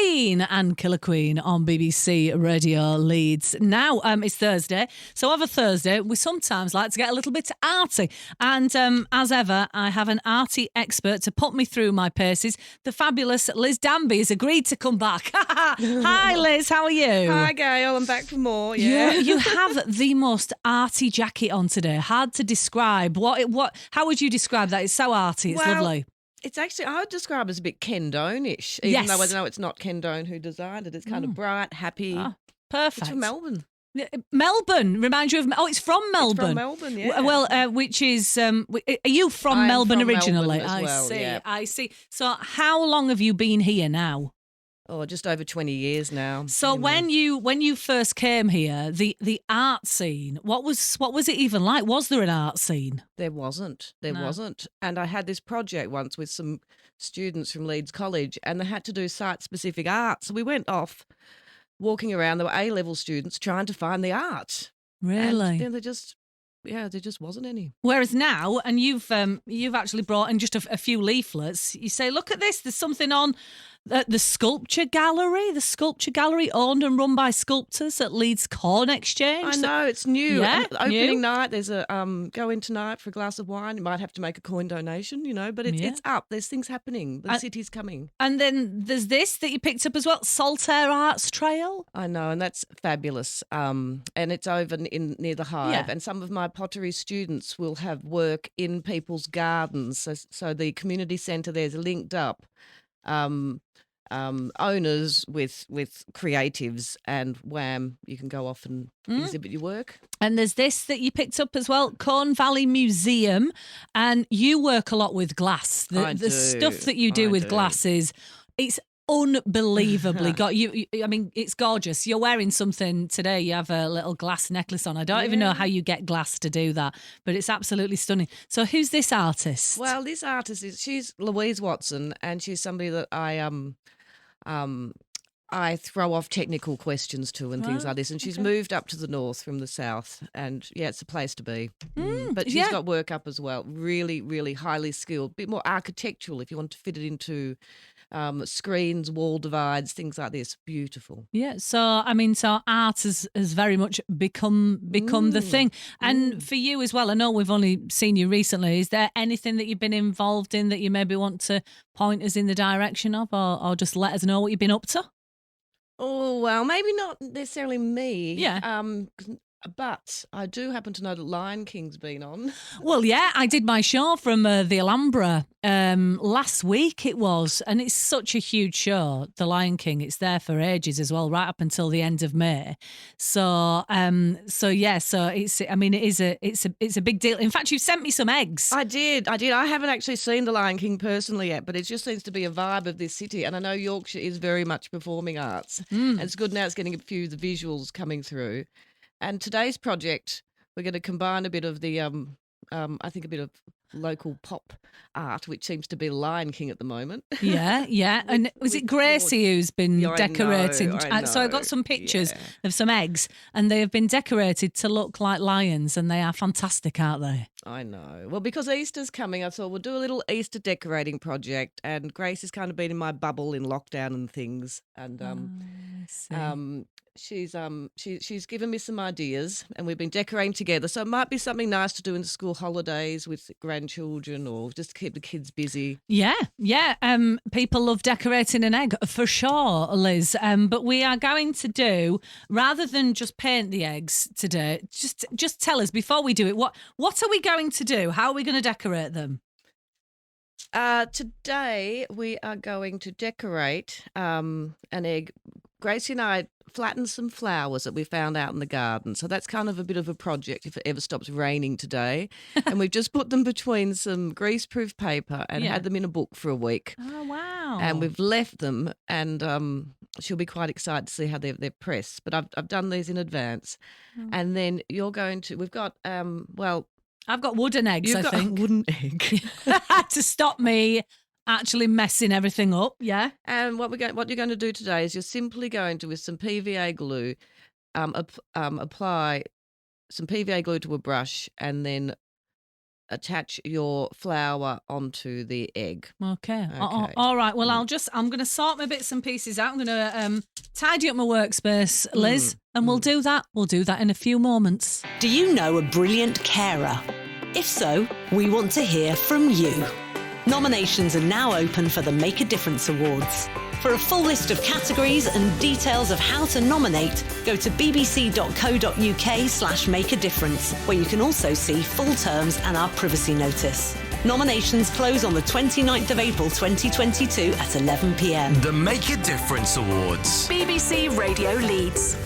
Queen and Killer Queen on BBC Radio Leeds. Now, it's Thursday, so over Thursday, we sometimes like to get a little bit arty. And as ever, I have an arty expert to put me through my paces. The fabulous Liz Danby has agreed to come back. Hi, Liz, how are you? Hi, Gayle, I'm back for more, yeah. You have the most arty jacket on today. Hard to describe. How would you describe that? It's so arty, it's lovely. It's actually, I would describe it as a bit Ken Doan-ish, even though I know it's not Ken Doan who designed it. It's kind of bright, happy. Oh, perfect. It's from Melbourne. Melbourne reminds you of... Oh, it's from Melbourne. It's from Melbourne, yeah. Well, which is... are you from Melbourne from originally? Melbourne as well, I see. So how long have you been here now? Oh, just over 20 years now. So when you first came here, the art scene, what was it even like? Was there an art scene? There wasn't. There wasn't. And I had this project once with some students from Leeds College, and they had to do site-specific art. So we went off walking around. There were A-level students trying to find the art. Really? And then there just wasn't any. Whereas now, and you've actually brought in just a few leaflets. You say, look at this. There's something on the sculpture gallery. The sculpture gallery owned and run by sculptors at Leeds Corn Exchange. I know, it's new. Yeah, opening night, there's a go in tonight for a glass of wine. You might have to make a coin donation, but it's up. There's things happening. The city's coming. And then there's this that you picked up as well, Saltaire Arts Trail. I know, and that's fabulous. And it's over near the Hive. Yeah. And some of my pottery students will have work in people's gardens. So the community centre there's linked up. Owners with creatives, and wham, you can go off and exhibit your work. And there's this that you picked up as well, Corn Valley Museum, and you work a lot with glass. The stuff that you do with glass it's unbelievably I mean, it's gorgeous. You're wearing something today. You have a little glass necklace on. I don't even know how you get glass to do that, but it's absolutely stunning. So who's this artist? Well, this artist she's Louise Watson, and she's somebody that I throw off technical questions to and things like this. And she's moved up to the north from the south, and it's a place to be. But she's got work up as well. Really, really highly skilled, a bit more architectural if you want to fit it into screens, wall divides, things like this. Beautiful. Yeah. So art has very much become the thing. And for you as well, I know we've only seen you recently. Is there anything that you've been involved in that you maybe want to point us in the direction of, or just let us know what you've been up to? Oh, well, maybe not necessarily me. Yeah. But I do happen to know that Lion King's been on. Well, yeah, I did my show from the Alhambra last week it was, and it's such a huge show, The Lion King. It's there for ages as well, right up until the end of May. So it's a big deal. In fact, you sent me some eggs. I did. I haven't actually seen The Lion King personally yet, but it just seems to be a vibe of this city. And I know Yorkshire is very much performing arts. And it's good now it's getting a few of the visuals coming through. And today's project, we're going to combine a bit of the, I think a bit of local pop art, which seems to be Lion King at the moment. Yeah. And was it Gracie who's been decorating? I know. So I got some pictures of some eggs, and they have been decorated to look like lions, and they are fantastic, aren't they? I know. Well, because Easter's coming, I thought we'll do a little Easter decorating project, and Grace has kind of been in my bubble in lockdown and things, and she's given me some ideas, and we've been decorating together. So it might be something nice to do in the school holidays with grandchildren, or just to keep the kids busy. Yeah. People love decorating an egg for sure, Liz. But we are going to do, rather than just paint the eggs today, just tell us before we do it, what are we going to do? How are we going to decorate them? Today we are going to decorate an egg. Gracie and I flattened some flowers that we found out in the garden. So that's kind of a bit of a project if it ever stops raining today. And we've just put them between some greaseproof paper and had them in a book for a week. Oh, wow. And we've left them, and she'll be quite excited to see how they're pressed. But I've done these in advance. And then we've got, I've got wooden eggs, I think. You've got a wooden egg. To stop me actually messing everything up, yeah. And what you're going to do today is you're simply going to, with some PVA glue, apply some PVA glue to a brush, and then attach your flour onto the egg. Okay. All right. Well, I'm going to sort my bits and pieces out. I'm going to tidy up my workspace, Liz, and we'll do that. We'll do that in a few moments. Do you know a brilliant carer? If so, we want to hear from you. Nominations are now open for the Make a Difference Awards. For a full list of categories and details of how to nominate, go to bbc.co.uk/makeadifference, where you can also see full terms and our privacy notice. Nominations close on the 29th of April 2022 at 11 p.m. The Make a Difference Awards. BBC Radio Leeds.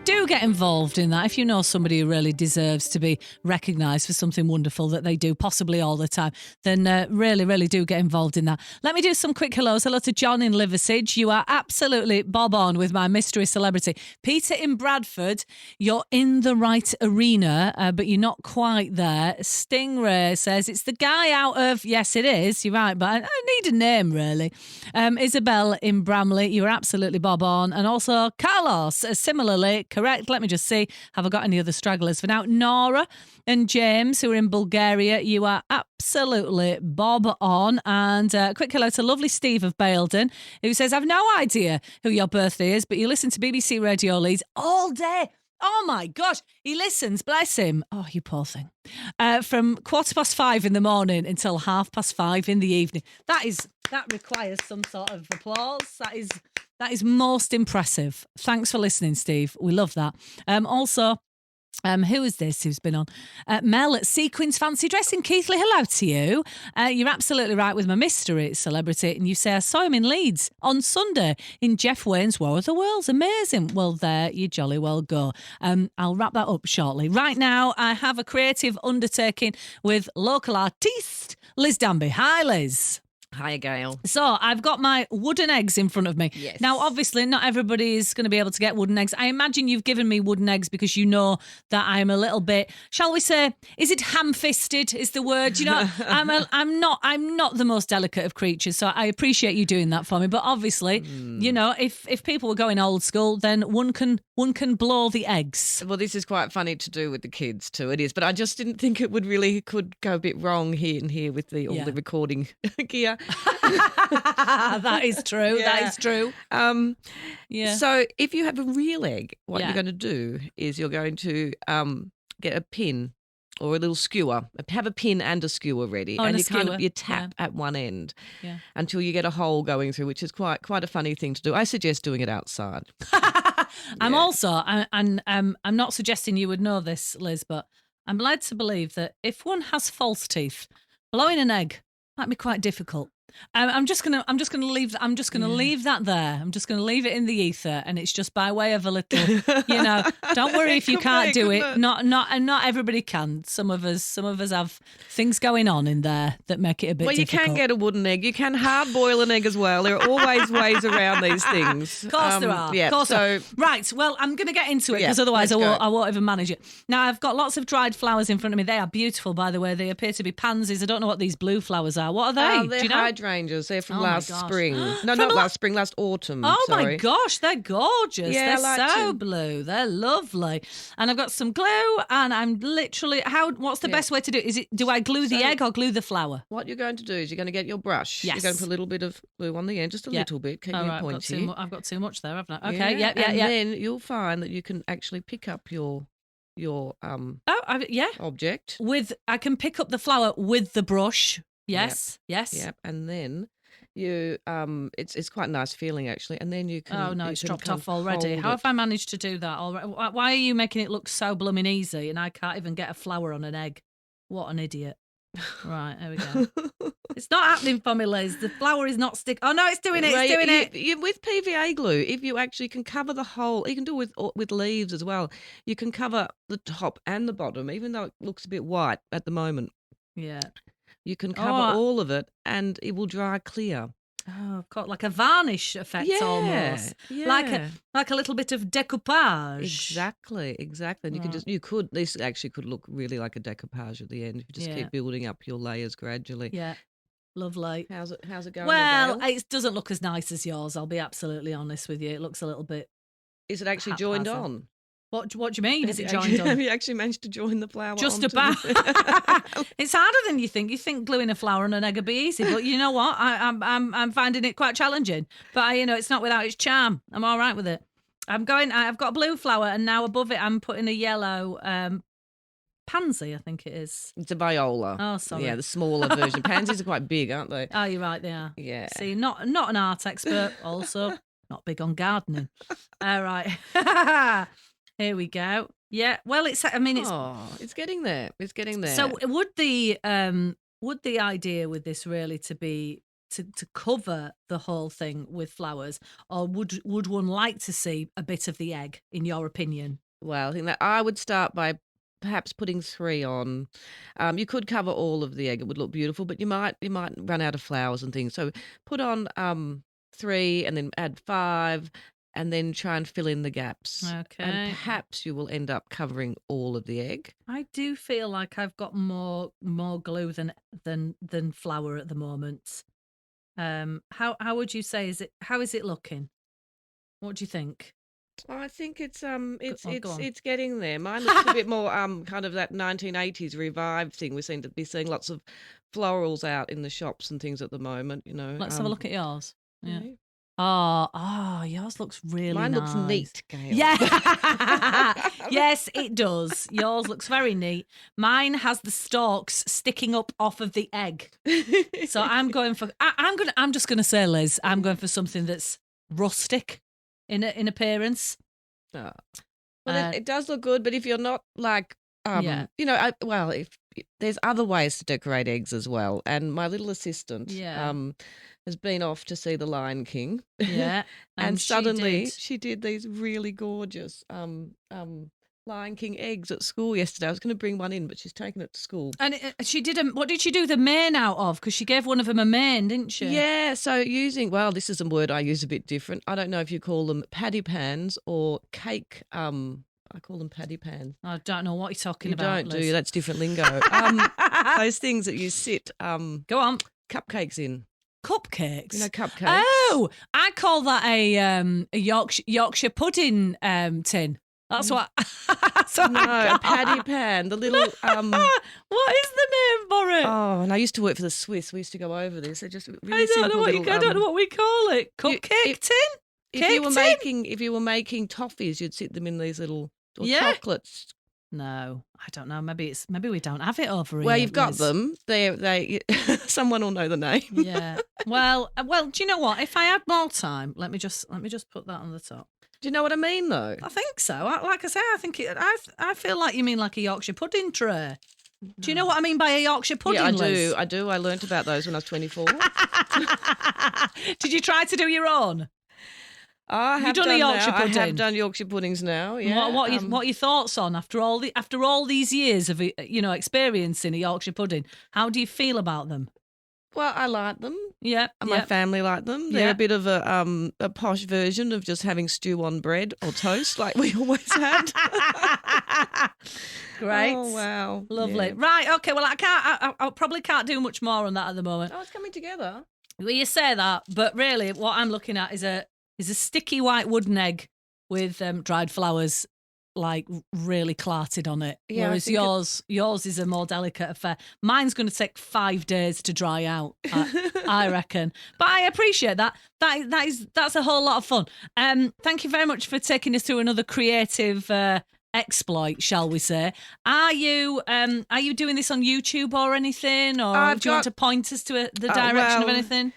Do get involved in that if you know somebody who really deserves to be recognised for something wonderful that they do, possibly all the time, then really, really do get involved in that. Let me do some quick hellos. Hello to John in Liversedge. You are absolutely bob on with my mystery celebrity. Peter in Bradford, you're in the right arena, but you're not quite there. Stingray says it's the guy out of, yes, it is, you're right, but I need a name, really. Isabel in Bramley, you're absolutely bob on. And also Carlos, similarly, correct. Let me just see. Have I got any other stragglers for now? Nora and James, who are in Bulgaria, you are absolutely bob on. And quick hello to lovely Steve of Baildon, who says, I've no idea who your birthday is, but you listen to BBC Radio Leeds all day. Oh, my gosh. He listens, bless him. Oh, you poor thing. From 5:15 in the morning until 5:30 in the evening. That requires some sort of applause. That is most impressive. Thanks for listening, Steve. We love that. Also, who is this who's been on? Mel at Sequins Fancy Dressing. Keithley, hello to you. You're absolutely right with my mystery celebrity. And you say, I saw him in Leeds on Sunday in Jeff Wayne's War of the Worlds. Amazing. Well, there you jolly well go. I'll wrap that up shortly. Right now, I have a creative undertaking with local artiste Liz Danby. Hi, Liz. Hiya, Gayle. So I've got my wooden eggs in front of me. Yes. Now, obviously, not everybody is going to be able to get wooden eggs. I imagine you've given me wooden eggs because you know that I'm a little bit, shall we say, is it ham-fisted is the word? You know, I'm not the most delicate of creatures, so I appreciate you doing that for me. But obviously, you know, if people were going old school, then one can blow the eggs. Well, this is quite funny to do with the kids too. It is, but I just didn't think it could go a bit wrong here and here with all the recording gear. That is true. Yeah. That is true. So if you have a real egg, what you're going to do is you're going to get a pin or a little skewer. Have a pin and a skewer ready, and you tap at one end until you get a hole going through, which is quite a funny thing to do. I suggest doing it outside. I'm not suggesting you would know this, Liz, but I'm led to believe that if one has false teeth, blowing an egg might be quite difficult. I'm just gonna leave that there. I'm just gonna leave it in the ether, and it's just by way of a little, you know. Don't worry if you can't do it. Not everybody can. Some of us have things going on in there that make it a bit difficult. Well, you can get a wooden egg. You can hard boil an egg as well. There are always ways around these things. Of course there are. Yeah. Of course there are. Right. Well, I'm going to get into it because otherwise I won't even manage it. Now I've got lots of dried flowers in front of me. They are beautiful, by the way. They appear to be pansies. I don't know what these blue flowers are. What are they? They're do you know? hydrangeas. They're from last spring. No, not last spring, last autumn. Oh, sorry. my gosh, they're gorgeous. Yeah, they're so blue. They're lovely. And I've got some glue, and I'm literally, what's the best way to do it? Do I glue the egg or glue the flour? What you're going to do is you're going to get your brush. Yes. You're going to put a little bit of glue on the end, just a little bit. Keep it pointy. I've got too much there, haven't I? Okay, yeah. And then you'll find that you can actually pick up your object. I can pick up the flour with the brush. Yes. Yep. And then you it's quite a nice feeling actually, and then you can. Oh no, it's dropped off already. How have I managed to do that already? Why are you making it look so blooming easy and I can't even get a flour on an egg? What an idiot. Right, there we go. It's not happening for me, Liz. The flour is not stick. Oh no, it's doing it. It's doing it. With PVA glue, if you actually can cover the whole, you can do it with leaves as well. You can cover the top and the bottom, even though it looks a bit white at the moment. Yeah. You can cover all of it, and it will dry clear. Oh, I've got like a varnish effect almost. Yeah. Like a little bit of decoupage. Exactly. And this actually could look really like a decoupage at the end if you just keep building up your layers gradually. Yeah. Lovely. How's it going? Well, it doesn't look as nice as yours, I'll be absolutely honest with you. It looks a little bit. Is it actually joined on? What do you mean? Is it joined Have on? you actually managed to join the flour? Just onto about. the- It's harder than you think. You think gluing a flower on an egg would be easy, but you know what? I'm finding it quite challenging. But it's not without its charm. I'm all right with it. I've got a blue flower, and now above it I'm putting a yellow pansy, I think it is. It's a viola. Oh, sorry. Yeah, the smaller version. Pansies are quite big, aren't they? Oh, you're right, they are. Yeah. See, not an art expert, also not big on gardening. All right. Here we go. Yeah. Well, it's. It's getting there. It's getting there. So would the idea with this really to be to cover the whole thing with flowers, or would one like to see a bit of the egg, in your opinion? Well, I think that I would start by perhaps putting 3 on. You could cover all of the egg; it would look beautiful, but you might run out of flowers and things. So put on 3, and then add 5. And then try and fill in the gaps. Okay. And perhaps you will end up covering all of the egg. I do feel like I've got more glue than flour at the moment. How would you say how is it looking? What do you think? I think it's go on. it's getting there. Mine looks a bit more kind of that 1980s revived thing. We seem to be seeing lots of florals out in the shops and things at the moment. Let's have a look at yours. Yeah. Okay. Oh, yours looks really Mine nice. looks neat, Gayle. Yeah. Yes, it does. Yours looks very neat. Mine has the stalks sticking up off of the egg. So I'm going for I'm just going to say, Liz, I'm going for something that's rustic in appearance. Oh. Well, it does look good, but if you're not like if there's other ways to decorate eggs as well. And my little assistant has been off to see The Lion King. Yeah. And suddenly she did these really gorgeous Lion King eggs at school yesterday. I was going to bring one in, but she's taken it to school. And she did what did she do the mane out of? Because she gave one of them a mane, didn't she? Yeah, so this is a word I use a bit different. I don't know if you call them paddy pans or cake. I call them paddy pans. I don't know what you're talking about. You don't, Liz. do you? That's different lingo. Those things that you sit Go on. cupcakes in. Cupcakes. Cupcakes. Oh, I call that a Yorkshire pudding tin. That's what. A paddy pan. The little. What is the name for it? Oh, and I used to work for the Swiss. We used to go over this. They're just really simple I don't know what we call it. Cupcake tin. If you were making toffees, you'd sit them in these little chocolates. No, I don't know. Maybe we don't have it over here. Well, you've got Liz. them. They someone will know the name. Yeah. Well. Do you know what? If I had more time, let me just put that on the top. Do you know what I mean, though? I think so. Like I say, I think I feel like you mean like a Yorkshire pudding tray. No. Do you know what I mean by a Yorkshire pudding? Yeah, Liz? I do. I learnt about those when I was 24. Did you try to do your own? I have done a Yorkshire pudding. I have done Yorkshire puddings now. Yeah. What are your thoughts on after all these years of experiencing a Yorkshire pudding? How do you feel about them? Well, I like them. Yeah, and my family like them. They're a bit of a posh version of just having stew on bread or toast, like we always had. Great. Oh wow, lovely. Yeah. Right. Okay. Well, I probably can't do much more on that at the moment. Oh, it's coming together. Well, you say that, but really, what I'm looking at is a sticky white wooden egg with dried flowers, like really clarted on it. Yeah, whereas yours is a more delicate affair. Mine's going to take 5 days to dry out, I reckon. But I appreciate that. That's a whole lot of fun. Thank you very much for taking us through another creative exploit, shall we say? Are you doing this on YouTube or anything, or do you want to point us to the direction of anything?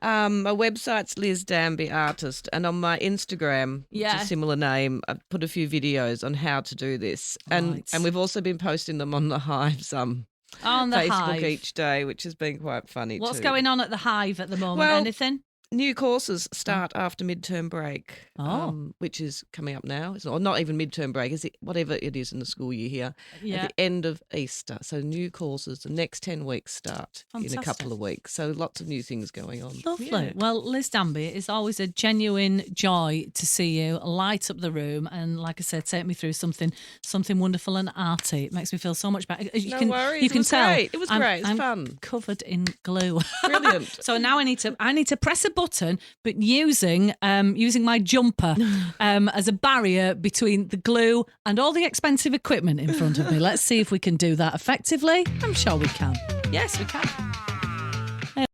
My website's Liz Danby Artist, and on my Instagram, which is a similar name, I've put a few videos on how to do this, and we've also been posting them on the Hive's on the Facebook Hive each day, which has been quite funny. What's going on at the Hive at the moment? Well, anything? New courses start after midterm break, which is coming up now. It's not even midterm break, is it? Whatever it is in the school year here. At the end of Easter. So new courses, the next 10 weeks start in a couple of weeks. So lots of new things going on. Lovely. Yeah. Well, Liz Danby, it's always a genuine joy to see you light up the room and, like I said, take me through something wonderful and arty. It makes me feel so much better. No worries. You can tell. Great. It was great. It was fun. Covered in glue. Brilliant. So now I need to press a button button, but using my jumper as a barrier between the glue and all the expensive equipment in front of me. Let's see if we can do that effectively. I'm sure we can. Yes, we can.